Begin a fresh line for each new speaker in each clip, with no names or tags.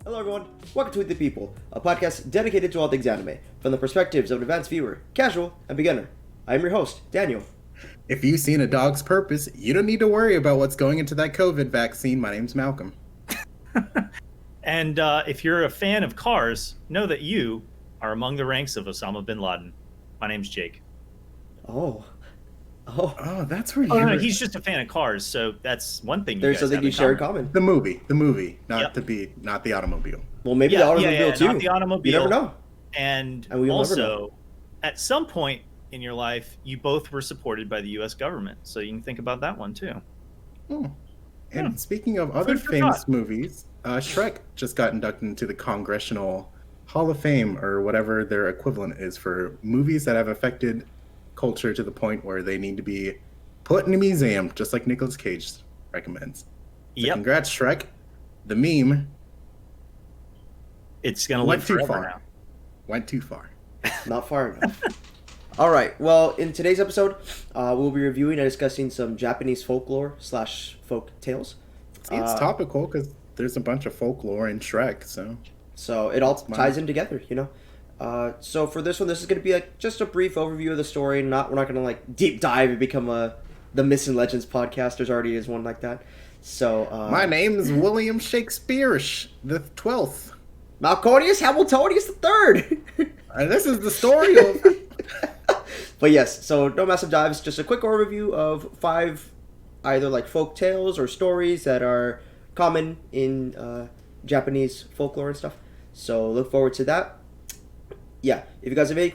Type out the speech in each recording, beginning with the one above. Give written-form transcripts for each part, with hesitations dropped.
Hello everyone, welcome to Weeb the People, a podcast dedicated to all things anime, from the perspectives of an advanced viewer, casual, and beginner. I am your host, Daniel.
If you've seen A Dog's Purpose, you don't need to worry about what's going into that COVID vaccine. My name's Malcolm.
And if you're a fan of cars, know that you are among the ranks of Osama bin Laden. My name's Jake.
Oh,
that's where
no, he's just a fan of cars, so that's one thing.
There's something you share in common.
The movie, not the automobile.
Well, maybe the automobile too.
Not the automobile.
You never know.
And
we
also, at some point in your life, you both were supported by the U.S. government, so you can think about that one too.
And speaking of other famous movies, Shrek just got inducted into the Congressional Hall of Fame, or whatever their equivalent is, for movies that have affected culture to the point where they need to be put in a museum, just like Nicolas Cage recommends. So congrats, Shrek. The meme.
It's gonna live forever
far.
now.
Went too far.
Not far enough. All right. Well, in today's episode, we'll be reviewing and discussing some Japanese folklore / folk tales.
See, it's topical because there's a bunch of folklore in Shrek,
so it all ties in together, you know. So for this one, this is going to be just a brief overview of the story. We're not going to deep dive and become the Myths and Legends podcast. There's already is one like that. So
my name is William Shakespeare the 12th.
Malconius Hamiltonius the Third.
This is the story of.
But yes, so no massive dives. Just a quick overview of 5 either folk tales or stories that are common in Japanese folklore and stuff. So look forward to that. Yeah, if you guys have any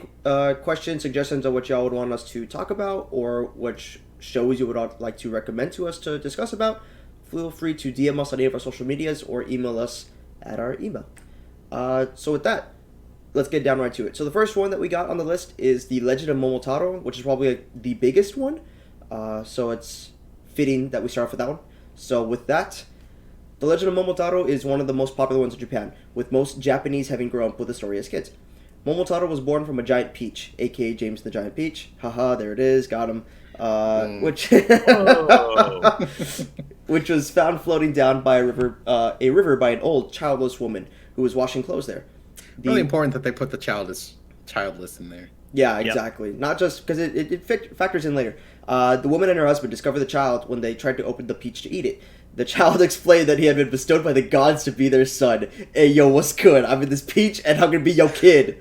questions, suggestions on what y'all would want us to talk about, or which shows you would like to recommend to us to discuss about, feel free to DM us on any of our social medias or email us at our email. So with that, let's get down right to it. So the first one that we got on the list is the Legend of Momotarou, which is probably the biggest one. So it's fitting that we start off with that one. So with that, the Legend of Momotarou is one of the most popular ones in Japan, with most Japanese having grown up with the story as kids. Momotarou was born from a giant peach, aka James the Giant Peach. Haha, there it is, got him. Which was found floating down by a river by an old childless woman who was washing clothes there.
Really important that they put the childless in there.
Yeah, exactly. Yep. Not just because it factors in later. The woman and her husband discovered the child when they tried to open the peach to eat it. The child explained that he had been bestowed by the gods to be their son. Hey, yo, what's good? I'm in this peach, and I'm gonna be your kid.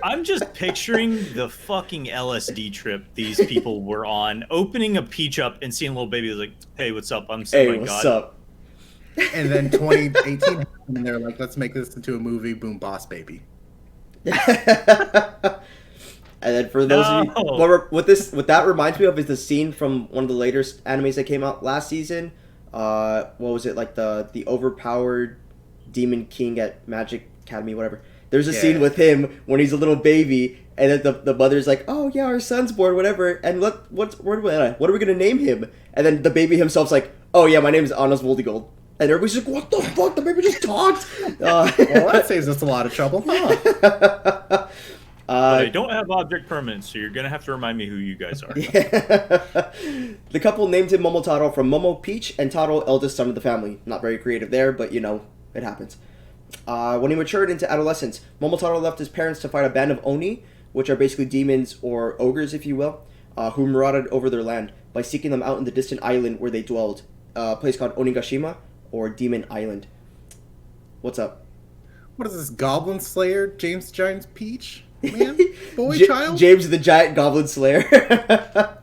I'm just picturing the fucking LSD trip these people were on, opening a peach up and seeing a little baby like, hey, what's up? I'm so
Hey, what's up?
And then 2018, and they're like, let's make this into a movie, boom, Boss Baby.
And then for those of you, what that reminds me of is the scene from one of the later animes that came out last season. What was it, the overpowered demon king at Magic Academy, whatever. There's a scene with him when he's a little baby, and then the mother's like, "Oh yeah, our son's born, whatever." And what are we gonna name him? And then the baby himself's like, "Oh yeah, my name is Anas Voldigold." And everybody's like, "What the fuck? The baby just talked."
Well, that saves us a lot of trouble, huh?
I don't have object permanence, so you're gonna have to remind me who you guys are.
Yeah. The couple named him Momotarou from Momo Peach and Taro, eldest son of the family. Not very creative there, but it happens. When he matured into adolescence, Momotarou left his parents to fight a band of Oni, which are basically demons or ogres, if you will, who marauded over their land by seeking them out in the distant island where they dwelled, a place called Onigashima, or Demon Island. What's up?
What is this, Goblin Slayer, James the Giant Peach? Man? Boy, child?
James the Giant Goblin Slayer,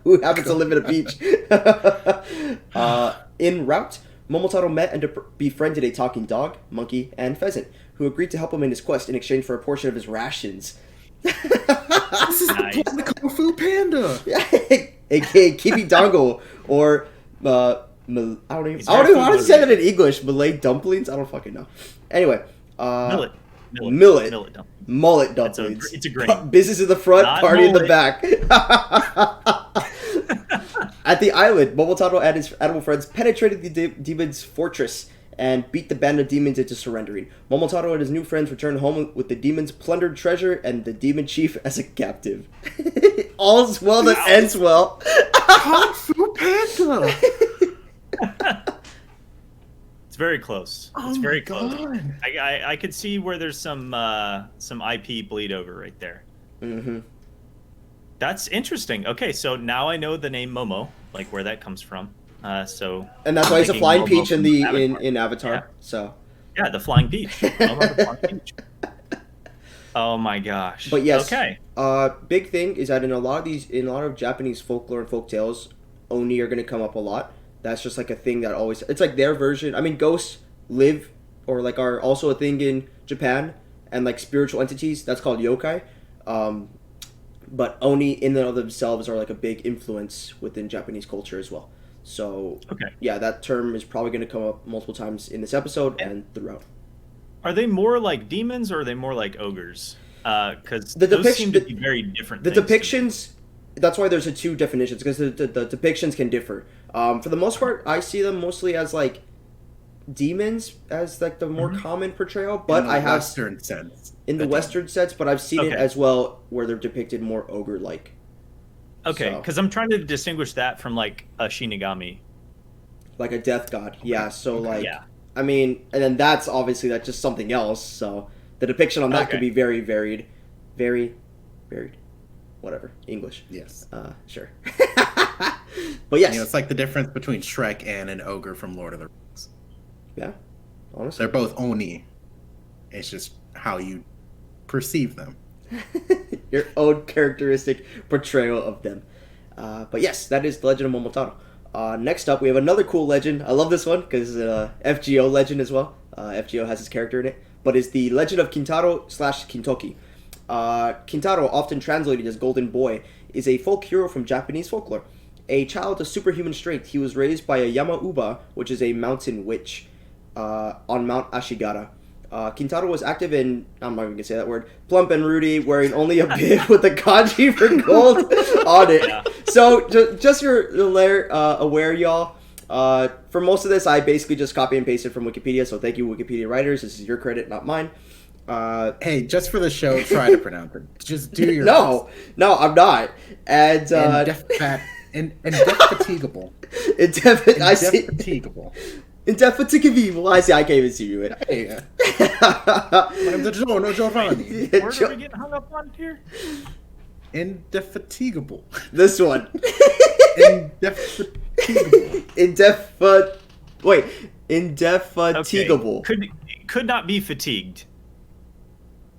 who happens to live in a beach. En route, Momotarou met and befriended a talking dog, monkey, and pheasant, who agreed to help him in his quest in exchange for a portion of his rations.
This is nice. The Kung Fu Panda!
A.k.a. Kibi Dango, or I don't even know how to say that in English. Malay dumplings? I don't fucking know. Anyway. Mullet dumplings.
It's a grain.
Business in the front,
Not
party
mullet.
in the back. At the island, Momotarou and his animal friends penetrated the demon's fortress and beat the band of demons into surrendering. Momotarou and his new friends returned home with the demon's plundered treasure and the demon chief as a captive. All's well that ends well.
Kung Fu Panda!
very close.
Oh
It's very
my
close.
God.
I could see where there's some IP bleed over right there.
Mm-hmm.
That's interesting. Okay, so now I know the name Momo, like where that comes from. So
And that's why he's a
thinking
flying
Momo
peach
from
in Avatar.
Yeah.
So.
Yeah, the flying peach. Momo the flying peach. Oh my gosh.
But yes.
Okay.
Big thing is that in a lot of Japanese folklore and folk tales, Oni are going to come up a lot. That's just like a thing that always. It's like their version. I mean, ghosts live or like are also a thing in Japan, and like spiritual entities. That's called yokai. But Oni in and of themselves are like a big influence within Japanese culture as well. So yeah, that term is probably going to come up multiple times in this episode and throughout.
Are they more like demons or are they more like ogres? Because
The
those
depiction-
seem to be very different.
The
things to me.
depictions, that's why there's two definitions, because the depictions can differ. For the most part, I see them mostly as like demons as like the more common portrayal, but I have
Western sense.
in the Western sense, but I've seen it
Okay.
as well where they're depicted more ogre-like.
Okay,
So.
because I'm trying to distinguish that from like a Shinigami.
Like a death god. Yeah, so like
Yeah.
I mean, and then that's just something else, so the depiction on that could
Okay.
be very varied. Very varied. Whatever. English.
Yes.
Sure. But yes.
You know, it's like the difference between Shrek and an ogre from Lord of the Rings.
Yeah. Honestly.
They're both Oni. It's just how you perceive them.
Your own characteristic portrayal of them. But yes, that is the Legend of Momotarou. Next up, we have another cool legend. I love this one because FGO legend as well. FGO has his character in it. But it's the Legend of Kintarou / Kintoki. Kintarou, often translated as Golden Boy, is a folk hero from Japanese folklore. A child of superhuman strength, he was raised by a Yama-uba, which is a mountain witch, on Mount Ashigara. Kintarou was active in, I'm not even going to say that word, plump and ruddy, wearing only a bib with the kanji for gold on it.
Yeah.
So, just you're aware, y'all, for most of this, I basically just copy and pasted from Wikipedia, so thank you, Wikipedia writers. This is your credit, not mine.
Hey, just for the show, try to pronounce it. Just do your
No, I'm not. And,
indefatigable.
Indefatigable. Indefatigable. I can't even see you.
Hey, I'm the Giorno Giovanni.
Where are we getting hung up on here?
Indefatigable.
This one.
Indefatigable.
Indefatigable.
Okay. Could not be fatigued.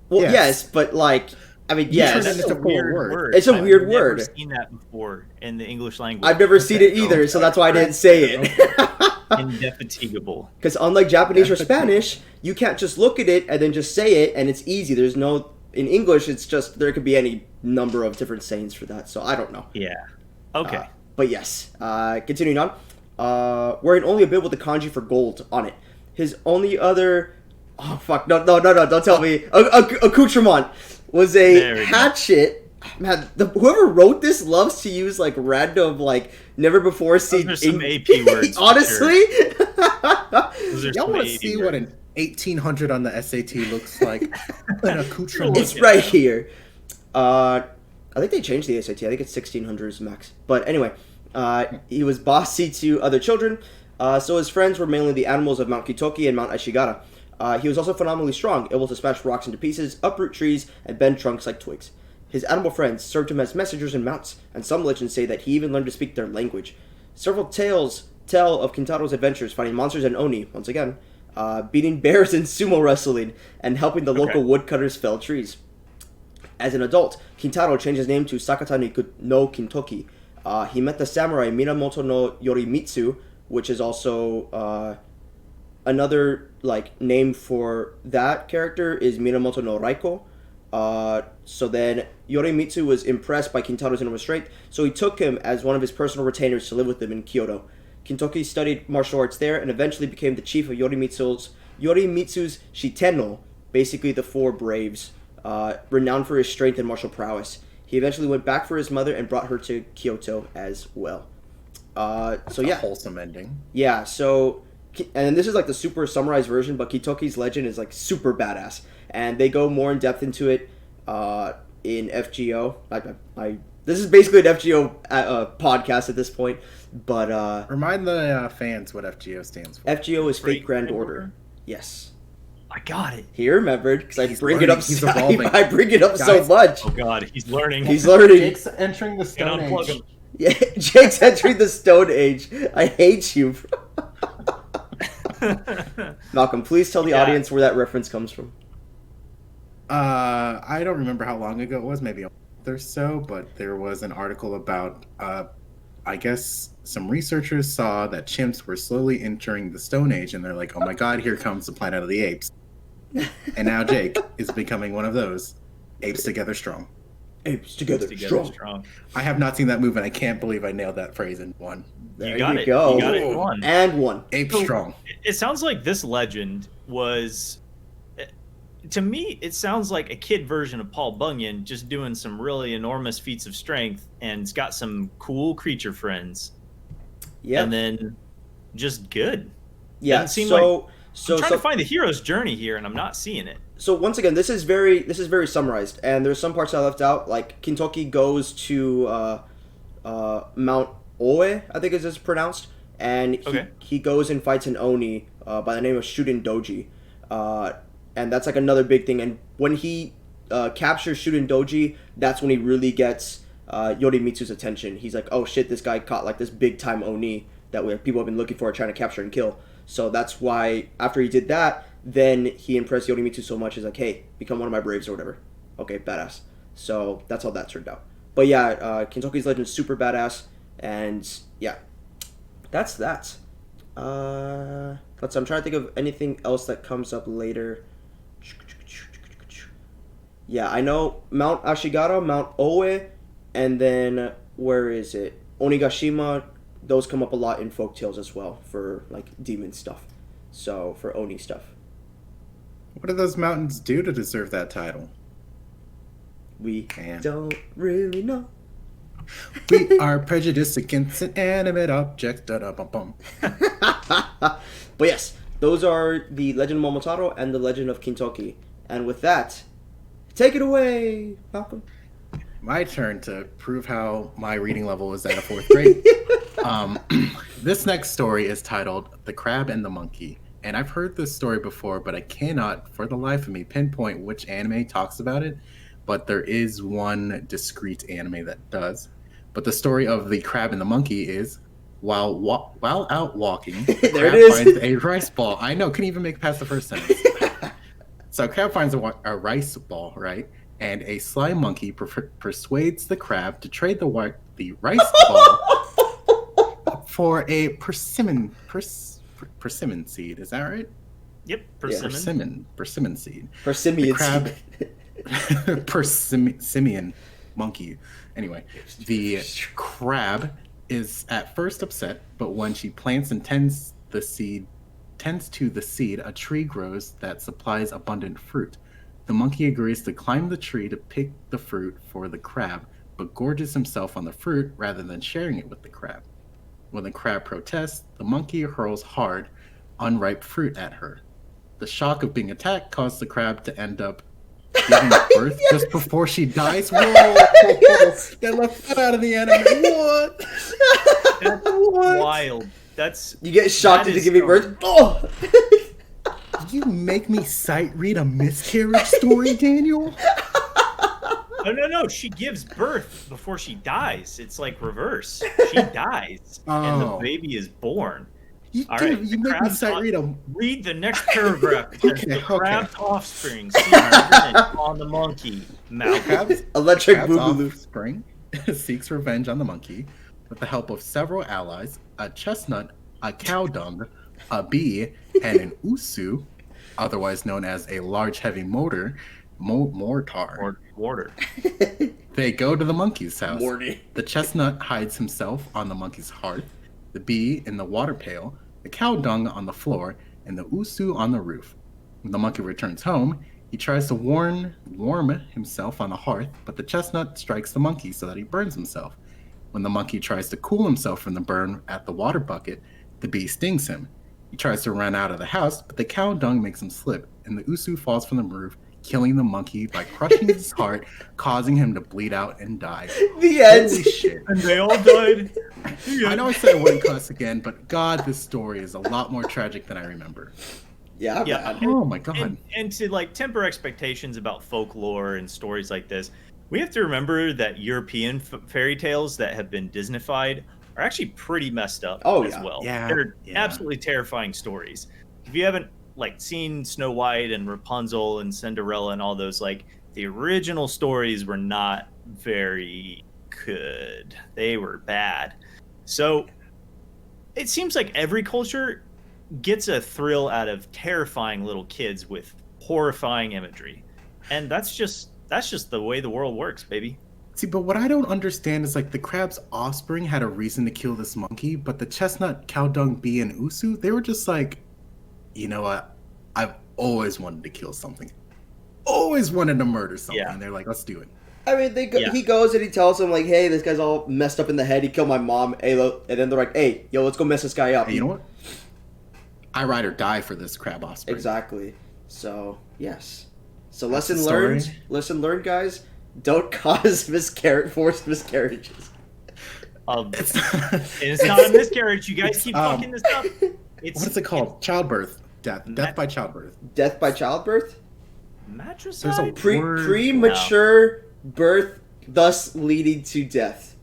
Well,
Yes.
yes, but like, I mean, yes.
It's a weird word.
It's a
I've
weird
never
word.
seen that before in the English language.
I've never seen it either, so that's why I didn't say it.
Indefatigable.
Because unlike Japanese or Spanish, you can't just look at it and then just say it, and it's easy. There's no... In English, it's just... There could be any number of different sayings for that, so I don't know.
Yeah. Okay.
But yes, continuing on. Wearing only a bib with the kanji for gold on it. His only other... Oh, fuck. No, don't tell me. Accoutrement was
There
a
we go.
hatchet. Man, whoever wrote this loves to use, like, random, like, never before seen...
Those are some AP words. for
Honestly?
Those are
Y'all
some
want to
AP
see
words.
what an 1800 on the SAT looks like? An accoutrement.
It's right here. I think they changed the SAT. I think it's 1600 is max. But anyway, he was bossy to other children. So his friends were mainly the animals of Mount Kintoki and Mount Ashigara. He was also phenomenally strong, able to smash rocks into pieces, uproot trees, and bend trunks like twigs. His animal friends served him as messengers and mounts, and some legends say that he even learned to speak their language. Several tales tell of Kintarou's adventures fighting monsters and Oni, once again, beating bears in sumo wrestling, and helping the local woodcutters fell trees. As an adult, Kintarou changed his name to Sakata no Kintoki. He met the samurai Minamoto no Yorimitsu, which is also another like name for that character is Minamoto no Raiko. So then Yorimitsu was impressed by Kintarou's enormous strength, so he took him as one of his personal retainers to live with him in Kyoto. Kintoki studied martial arts there and eventually became the chief of Yorimitsu's Shitenno, basically the four braves, renowned for his strength and martial prowess. He eventually went back for his mother and brought her to Kyoto as well. So yeah,
A wholesome ending.
yeah. So, and this is like the super summarized version, but Kintoki's legend is like super badass, and they go more in depth into it in FGO. This is basically an FGO podcast at this point. But
Remind the fans what FGO stands for.
FGO is Fate Grand
Grand
Order.
Order?
Yes.
I got it.
He remembered because I
He's
bring it
learning.
up.
He's evolving.
I bring it up so
Guys.
much.
Oh God, he's learning.
He's learning.
Jake's entering the
Can
Stone
unplug
Age.
him.
Yeah, Jake's entering the Stone Age. I hate you. Malcolm, please tell the
Yeah.
audience where that reference comes from.
I don't remember how long ago it was, maybe a month or so, but there was an article about, I guess some researchers saw that chimps were slowly entering the Stone Age, and they're like, oh my God, here comes the Planet of the Apes. And now Jake is becoming one of those. Apes together strong.
Apes together, strong.
I have not seen that movie, and I can't believe I nailed that phrase in one.
There
You got
you
it.
go.
You got it in one.
And one.
Ape
So-
strong.
It sounds like this legend was, to me, it sounds like a kid version of Paul Bunyan, just doing some really enormous feats of strength, and it's got some cool creature friends.
Yeah.
And then just good.
Yeah.
doesn't seem
So
I'm trying to find the hero's journey here, and I'm not seeing it.
So once again, this is very summarized, and there's some parts I left out. Like Kintoki goes to Mount Oe, I think is pronounced, and he goes and fights an Oni by the name of Shuden Doji, and that's like another big thing. And when he captures Shuden Doji, that's when he really gets Yorimitsu's attention. He's like, oh shit, this guy caught like this big time Oni that people have been looking for, trying to capture and kill. So that's why after he did that, then he impressed Yorimitsu so much. He's like, hey, become one of my braves or whatever. Okay, badass. So that's how that turned out. But yeah, Kintoki's legend is super badass, and yeah, that's that. I'm trying to think of anything else that comes up later. Yeah, I know Mount Ashigara, Mount Oe, and then where is it? Onigashima. Those come up a lot in folktales as well for like demon stuff. So for Oni stuff.
What do those mountains do to deserve that title?
We
Man.
don't really know.
We are prejudiced against inanimate objects. Da-da-bum-bum.
But yes, those are the Legend of Momotarou and the Legend of Kintoki. And with that, take it away, Malcolm.
My turn to prove how my reading level is at a 4th grade. This next story is titled The Crab and the Monkey. And I've heard this story before, but I cannot, for the life of me, pinpoint which anime talks about it. But there is one discrete anime that does. But the story of The Crab and the Monkey is, while out walking, the
There
crab
it is.
finds a rice ball. I know, couldn't even make it past the first sentence. So crab finds a rice ball, right? And a sly monkey persuades the crab to trade the rice ball for a persimmon seed. Is that right?
Yep, persimmon.
Persimmon seed.
Persimmon
crab-
seed.
Persimmon monkey. Anyway, the crab is at first upset, but when she plants and tends to the seed, a tree grows that supplies abundant fruit. The monkey agrees to climb the tree to pick the fruit for the crab, but gorges himself on the fruit rather than sharing it with the crab. When the crab protests, the monkey hurls hard, unripe fruit at her. The shock of being attacked caused the crab to end up giving birth just before she dies. Whoa!
Yes.
They left that out of the anime. What?
That's
What?
wild. That's
You get shocked
That
into
is
giving birth. Oh!
You make me sight read a miscarriage story, Daniel?
no. She gives birth before she dies. It's like reverse. She dies, and the
Oh.
baby is born.
You,
All
dude,
right,
you
the
make me
crab's
sight
on-
read a.
Read the next paragraph. It says,
Okay,
the
okay.
crab's offspring sees revenge on the monkey. Malcolm.
Crab's,
Electric
crab's
Boogaloo.
offspring seeks revenge on the monkey with the help of several allies: a chestnut, a cow dung, a bee, and an usu, otherwise known as a large heavy mortar.
Mortar.
They go to the monkey's house.
Morty.
The chestnut hides himself on the monkey's hearth, the bee in the water pail, the cow dung on the floor, and the usu on the roof. When the monkey returns home, he tries to warm himself on the hearth, but the chestnut strikes the monkey so that he burns himself. When the monkey tries to cool himself from the burn at the water bucket, the bee stings him. He tries to run out of the house, but the cow dung makes him slip, and the usu falls from the roof, killing the monkey by crushing his heart, causing him to bleed out and die.
The end.
Holy shit.
And they all died.
I know I said I wouldn't cuss again, but God, this story is a lot more tragic than I remember.
Yeah,
Yeah.
man.
Oh my God.
And to like temper expectations about folklore and stories like this, we have to remember that European fairy tales that have been Disneyfied are actually pretty messed up as well.
Yeah,
They're
yeah.
absolutely terrifying stories. If you haven't like seen Snow White and Rapunzel and Cinderella and all those, like the original stories were not very good. They were bad. So it seems like every culture gets a thrill out of terrifying little kids with horrifying imagery. And that's just the way the world works, baby.
See, but what I don't understand is like the crab's offspring had a reason to kill this monkey, but the chestnut, cow dung, bee, and usu, they were just like, you know what? I've always wanted to kill something. Always wanted to murder something.
Yeah.
And they're like, let's do it.
I mean, he goes and he tells him, like, hey, this guy's all messed up in the head. He killed my mom. Hey, look. And then they're like, hey, yo, let's go mess this guy up.
Hey, you know what? I ride or die for this crab offspring.
Exactly. So, yes. So
That's
lesson
the story.
learned. Lesson learned, guys. Don't cause forced miscarriages.
It's not a miscarriage. You guys keep fucking this up.
What is it called? Childbirth. Death by childbirth.
Death by childbirth?
Matricide?
There's a word.
Premature birth, thus leading to death.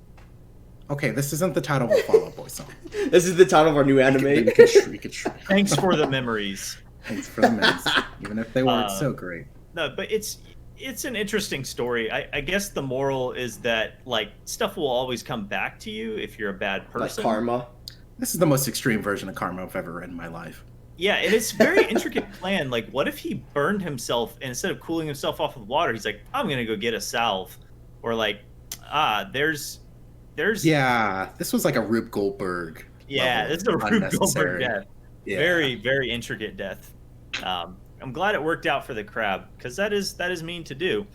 Okay, this isn't the title of a Fall Out Boy song.
This is the title of our new anime.
We could
Thanks for the memories.
Thanks for the minutes, even if they weren't so great.
No, but it's an interesting story. I guess the moral is that like stuff will always come back to you if you're a bad person.
Like karma.
This is the most extreme version of karma I've ever read in my life.
Yeah, and it's very intricate plan. Like, what if he burned himself and instead of cooling himself off with water, he's like, I'm gonna go get a salve, or like, there's.
Yeah, this was like a Rube Goldberg.
Yeah, this is a Rube Goldberg death.
Yeah.
Very, very intricate death. I'm glad it worked out for the crab because that is mean to do,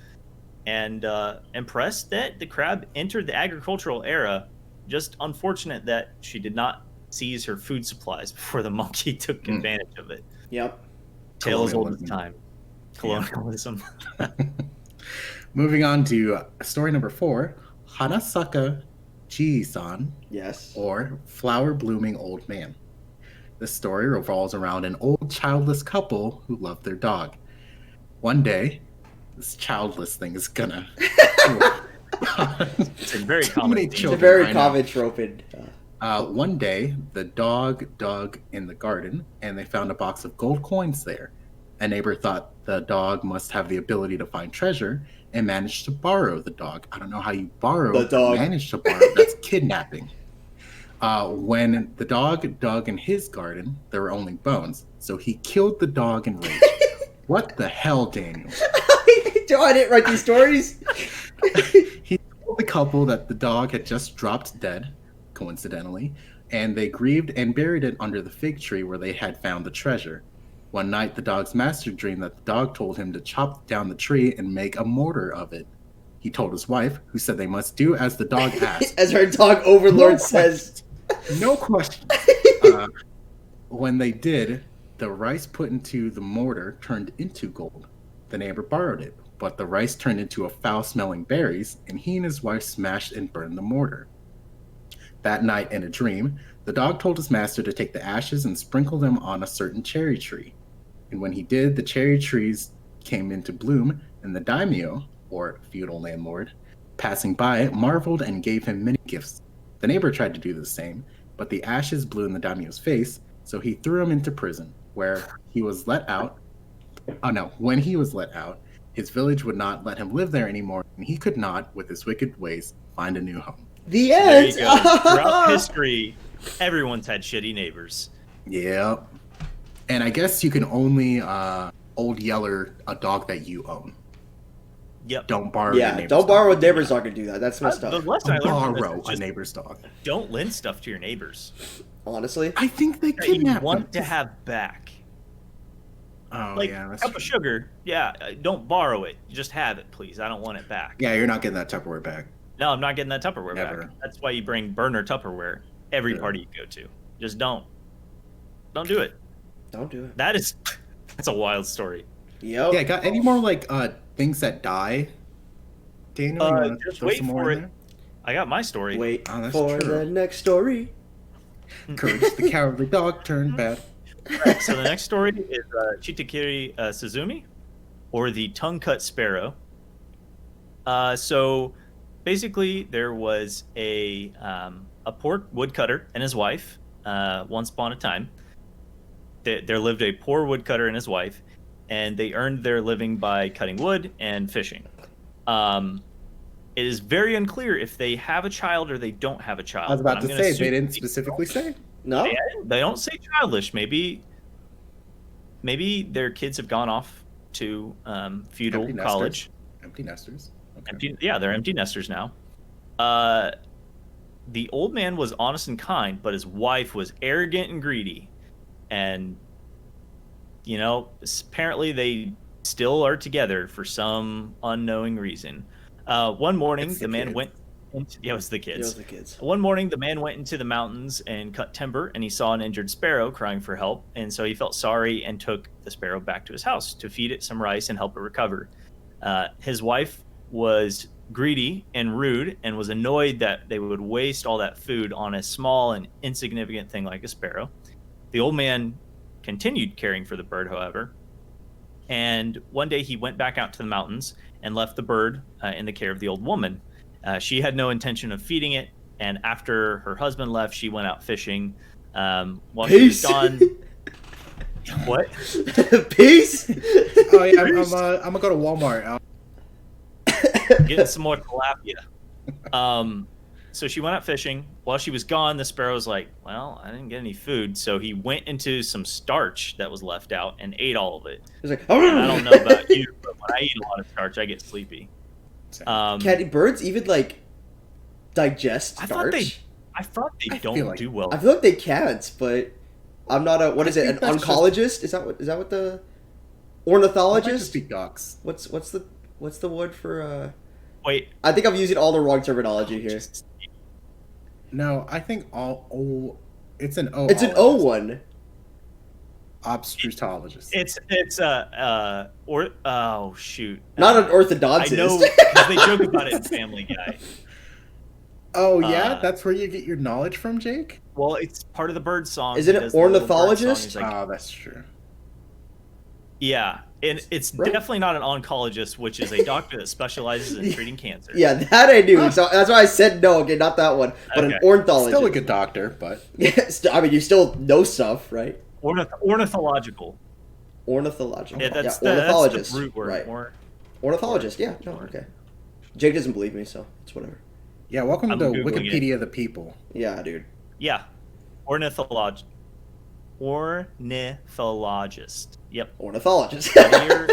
and impressed that the crab entered the agricultural era. Just unfortunate that she did not seize her food supplies before the monkey took advantage of it.
Yep.
Tale as old as time. Colonialism.
Moving on to story number 4, Hanasaka Ji-san,
Yes.
or Flower Blooming Old Man. This story revolves around an old childless couple who love their dog. One day, this childless thing is gonna...
It's a very common theme.
It's a very common trope in...
One day, the dog dug in the garden, and they found a box of gold coins there. A neighbor thought the dog must have the ability to find treasure, and managed to borrow the dog. I don't know how you borrow
the dog.
Manage to borrow. That's kidnapping. When the dog dug in his garden, there were only bones, so he killed the dog in rage. What the hell, Daniel?
I didn't write these stories.
He told the couple that the dog had just dropped dead, coincidentally, and they grieved and buried it under the fig tree where they had found the treasure. One night, the dog's master dreamed that the dog told him to chop down the tree and make a mortar of it. He told his wife, who said they must do as the dog asked.
As her dog overlord says.
No question. When they did, the rice put into the mortar turned into gold. The neighbor borrowed it, but the rice turned into a foul-smelling berries, and he and his wife smashed and burned the mortar. That night, in a dream, the dog told his master to take the ashes and sprinkle them on a certain cherry tree. And when he did, the cherry trees came into bloom, and the daimyo, or feudal landlord, passing by, marveled and gave him many gifts. The neighbor tried to do the same, but the ashes blew in the daimyo's face, so he threw him into prison, where he was let out. When he was let out, his village would not let him live there anymore, and he could not, with his wicked ways, find a new home.
The
There
end.
you go. Throughout history, everyone's had shitty neighbors.
Yeah. And I guess you can only old yeller a dog that you own.
Yep.
Don't borrow your
Yeah,
neighbor's
don't borrow a
dog.
neighbor's dog and do that. That's messed
The
up.
lesson I learned from this
Borrow
is
a
just
neighbor's dog.
don't lend stuff to your neighbors.
Honestly.
I think they
That you
kidnapped
want
them.
to have back.
Oh,
Like
yeah, that's
cup
true.
of sugar. Yeah, don't borrow it. Just have it, please. I don't want it back.
Yeah, you're not getting that Tupperware back.
No, I'm not getting that Tupperware
Never.
back. That's why you bring burner Tupperware every
Yeah.
party you go to. Just don't. Don't do it.
Don't do it.
That's a wild story.
Yep.
Yeah, got any more like things that die? Daniel, you want to
Just
throw
wait
some more
for
in
it.
there?
I got my story.
Wait
Oh, that's
for
true.
the next story.
Courage the Cowardly Dog turned bad.
Right, so the next story is Chitakiri Suzumi, or the Tongue-Cut Sparrow. So basically, there was a poor woodcutter and his wife. Once upon a time, there lived a poor woodcutter and his wife, and they earned their living by cutting wood and fishing. It is very unclear if they have a child or they don't have a child.
I was about
but
to
I'm gonna
say, they
assume
didn't specifically say.
No?
They don't say childish. Maybe their kids have gone off to feudal
Empty nesters.
college.
Empty nesters. Okay.
They're empty nesters now. The old man was honest and kind, but his wife was arrogant and greedy. And, apparently they still are together for some unknowing reason. One morning,
It's
the man
kids.
went... it was the
It
kids.
was the kids.
One morning, the man went into the mountains and cut timber, and he saw an injured sparrow crying for help. And so he felt sorry and took the sparrow back to his house to feed it some rice and help it recover. His wife was greedy and rude and was annoyed that they would waste all that food on a small and insignificant thing like a sparrow. The old man continued caring for the bird, however. And one day he went back out to the mountains and left the bird in the care of the old woman. She had no intention of feeding it, and after her husband left, she went out fishing. While she was
Peace.
gone, what?
Peace.
Oh yeah, I'm gonna go to Walmart.
Getting some more tilapia. So she went out fishing. While she was gone, the sparrow's like, well, I didn't get any food. So he went into some starch that was left out and ate all of it.
He's like,
And I don't know about you, but when I eat a lot of starch, I get sleepy.
Can birds even like digest
I
starch?
thought they
I
don't
feel like-
do well.
I feel like they can't, but I'm not a what is it? An
think that's
oncologist? Is that what the
Might just
ornithologist?
be ducks.
What's the word for?
Wait,
I think I'm using all the wrong terminology here.
No, I think it's an O.
It's an O one.
Obstrutologist.
oh shoot.
Not an
I
orthodontist.
know because they joke about it in Family Guy.
Oh yeah,
uh,
that's where you get your knowledge from, Jake.
Well, it's part of the bird song.
Is it
He
an
does the little bird
ornithologist?
song. He's like,
Oh, that's true.
yeah, and it's
Right.
definitely not an oncologist, which is a doctor that specializes in treating cancer.
Yeah, that I knew. So that's why I said no. Okay, not that one, but an
Okay.
ornithologist.
Still a good doctor, but
Yes, I mean you still know stuff, right?
Ornithological.
Ornithological.
Yeah, that's
ornithologist.
the root word.
Right. Ornithologist. Yeah. No. Okay. Jake doesn't believe me, so it's whatever.
yeah. Welcome
I'm
to
Googling
Wikipedia of the people.
Yeah, dude.
Yeah, ornithologist. Ornithologist. Yep.
Ornithologist.
Here-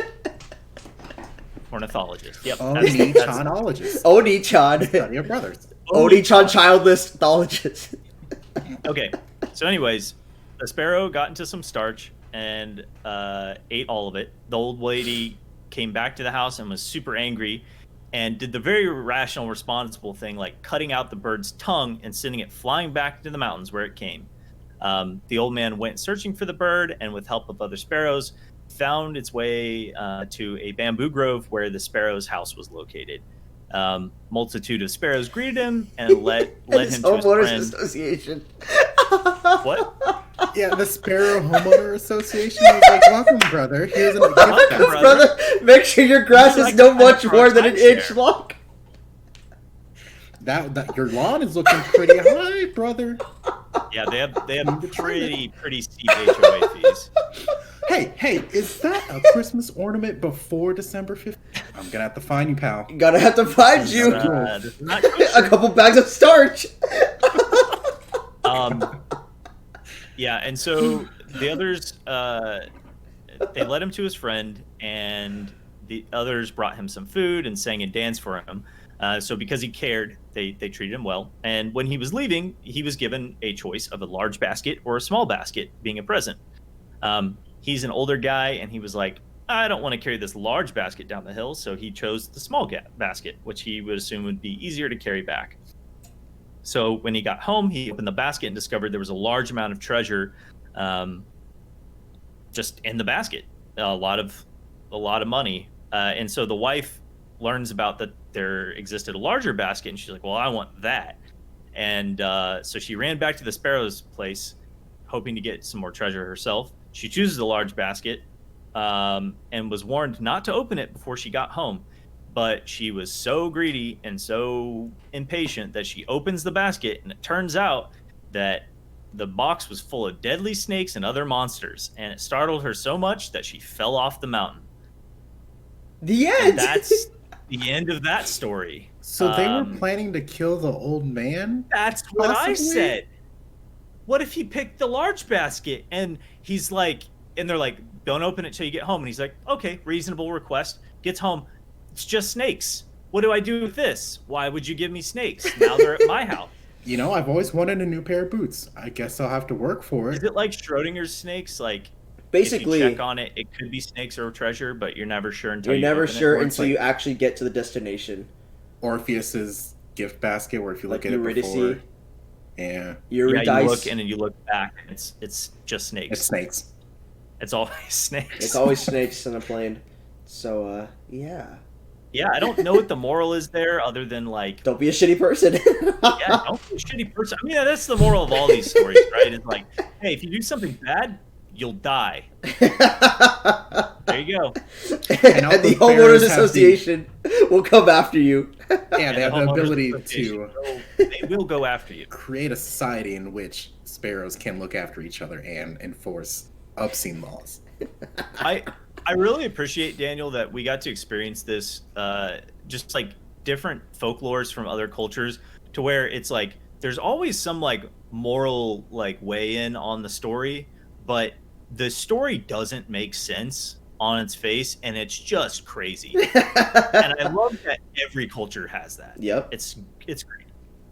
Ornithologist. Yep.
Oni-chanologist.
Oni-chan.
Study of brothers.
Oni-chan childless thologist.
Okay. So, anyways, the sparrow got into some starch and ate all of it. The old lady came back to the house and was super angry and did the very rational, responsible thing, like cutting out the bird's tongue and sending it flying back to the mountains where it came. The old man went searching for the bird and, with help of other sparrows, found its way to a bamboo grove where the sparrow's house was located. Multitude of sparrows greeted him and led him to his
Homeowners
friend.
Association.
What?
Yeah, the Sparrow Homeowner Association was like, "Welcome, brother. Here's a gift
Welcome,
basket."
brother.
Make sure your grass
Would you
is
like
no
to sign up
much
for
more
our
than an
timeshare?
inch long.
That your lawn is looking pretty high, brother.
Yeah, they have pretty steep HOA fees.
Hey, is that a Christmas ornament before December 5th? I'm gonna have to find you, pal.
Gonna have to find you
This is not
a couple bags of starch.
Yeah, and so the others, they led him to his friend, and the others brought him some food and sang and danced for him. So because he cared, they treated him well. And when he was leaving, he was given a choice of a large basket or a small basket being a present. He's an older guy, and he was like, I don't want to carry this large basket down the hill, so he chose the small basket, which he would assume would be easier to carry back. So when he got home, he opened the basket and discovered there was a large amount of treasure just in the basket. A lot of a lot of money. And so the wife learns about that there existed a larger basket, and she's like, well, I want that. And so she ran back to the sparrow's place, hoping to get some more treasure herself. She chooses the large basket, and was warned not to open it before she got home. But she was so greedy and so impatient that she opens the basket, and it turns out that the box was full of deadly snakes and other monsters, and it startled her so much that she fell off the mountain.
The end.
And that's the end of that story.
So they were planning to kill the old man?
That's what I
possibly?
said. What if he picked the large basket and he's like, and they're like, don't open it till you get home. And he's like, okay, reasonable request. Gets home. It's just snakes. What do I do with this? Why would you give me snakes? Now they're at my house.
You know, I've always wanted a new pair of boots. I guess I'll have to work for
Is
it.
it like Schrodinger's snakes? Like,
Basically,
if you check on it, it could be snakes or treasure, but you're never sure until
you're
you
never
open
sure
Or
until
it's like-
you actually get to the destination.
Orpheus's gift basket, where if you look
Like
at it
Eurydice.
before, yeah,
Yeah,
Eurydice.
you look in and you look back, and it's just snakes.
it's snakes.
It's always snakes.
It's always snakes on a plane. So, yeah.
Yeah, I don't know what the moral is there, other than like,
Don't be a shitty person.
yeah, don't be a shitty person. I mean, that's the moral of all these stories, right? It's like, hey, if you do something bad, you'll die. There you go.
And
all
the
the
homeowners
bears have the-
association will come after you.
Yeah, they have the
homeowners
ability
association
to
they will go after you.
create a society in which sparrows can look after each other and enforce obscene laws.
I really appreciate, Daniel, that we got to experience this, just like different folklores from other cultures, to where it's like there's always some like moral like weigh in on the story, but the story doesn't make sense on its face, and it's just crazy. And I love that every culture has that.
Yep.
It's great.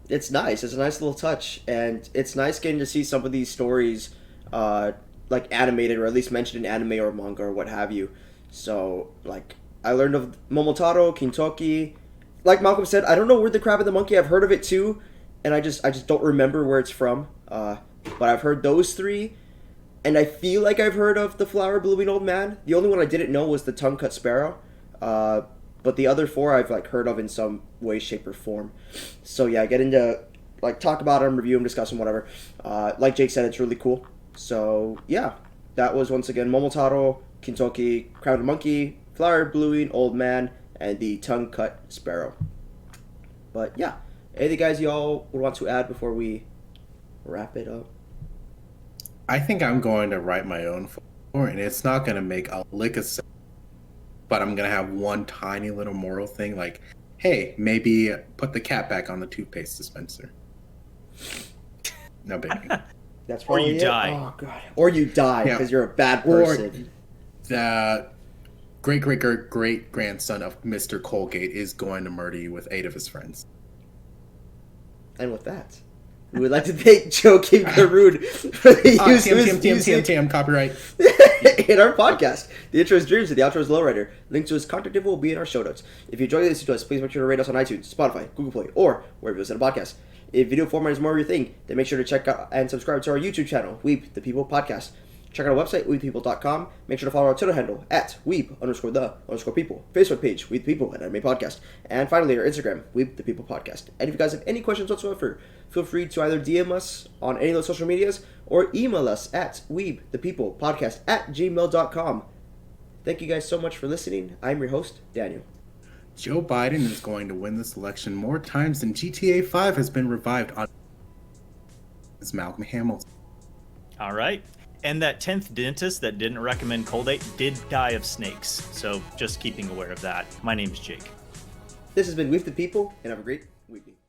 It's nice. It's a nice little touch, and it's nice getting to see some of these stories, like animated or at least mentioned in anime or manga or what have you. So, like, I learned of Momotarou, Kintoki. Like Malcolm said, I don't know where the Crab and the Monkey. I've heard of it too, and I just don't remember where it's from. But I've heard those three, and I feel like I've heard of the Flower Blooming Old Man. The only one I didn't know was the Cut Sparrow. But the other four I've like heard of in some way, shape, or form. So yeah, get into like talk about them, review them, discuss them, whatever. Like Jake said, it's really cool. So yeah, that was once again Momotarou, Kintoki, Crown of the Monkey, Flower Blooming Old Man, and the Cut Sparrow. But yeah, anything guys y'all would want to add before we wrap it up?
I think I'm going to write my own folklore, and it's not going to make a lick of sense, but I'm going to have one tiny little moral thing, like, hey, maybe put the cat back on the toothpaste dispenser. No biggie.
That's
Or
probably
you
it.
die.
Oh god. Or you die
Yeah.
because you're a bad
Or
person.
the great-great-great-great-grandson of Mr. Colgate is going to murder you with 8 of his friends.
And with that, we would like to thank Joe Kintarou for the use of his music
TM, copyright.
in our podcast. The intro is Dreams and the outro is Lowrider. Link to his contact info will be in our show notes. If you enjoy this to us, please make sure to rate us on iTunes, Spotify, Google Play, or wherever you listen to podcasts. If video format is more of your thing, then make sure to check out and subscribe to our YouTube channel, Weeb, the People Podcast. Check out our website, weebthepeople.com. Make sure to follow our Twitter handle, @Weeb_the_people. Facebook page, Weeb the People, and Anime Podcast. And finally, our Instagram, Weeb the People Podcast. And if you guys have any questions whatsoever, feel free to either DM us on any of those social medias or email us at weebthepeoplepodcast@gmail.com. Thank you guys so much for listening. I'm your host, Daniel.
Joe Biden is going to win this election more times than GTA 5 has been revived on. It's Malcolm Hamilton.
All right. And that 10th dentist that didn't recommend Colgate did die of snakes. So just keeping aware of that. My name's Jake.
This has been Weeb the People, and have a great week.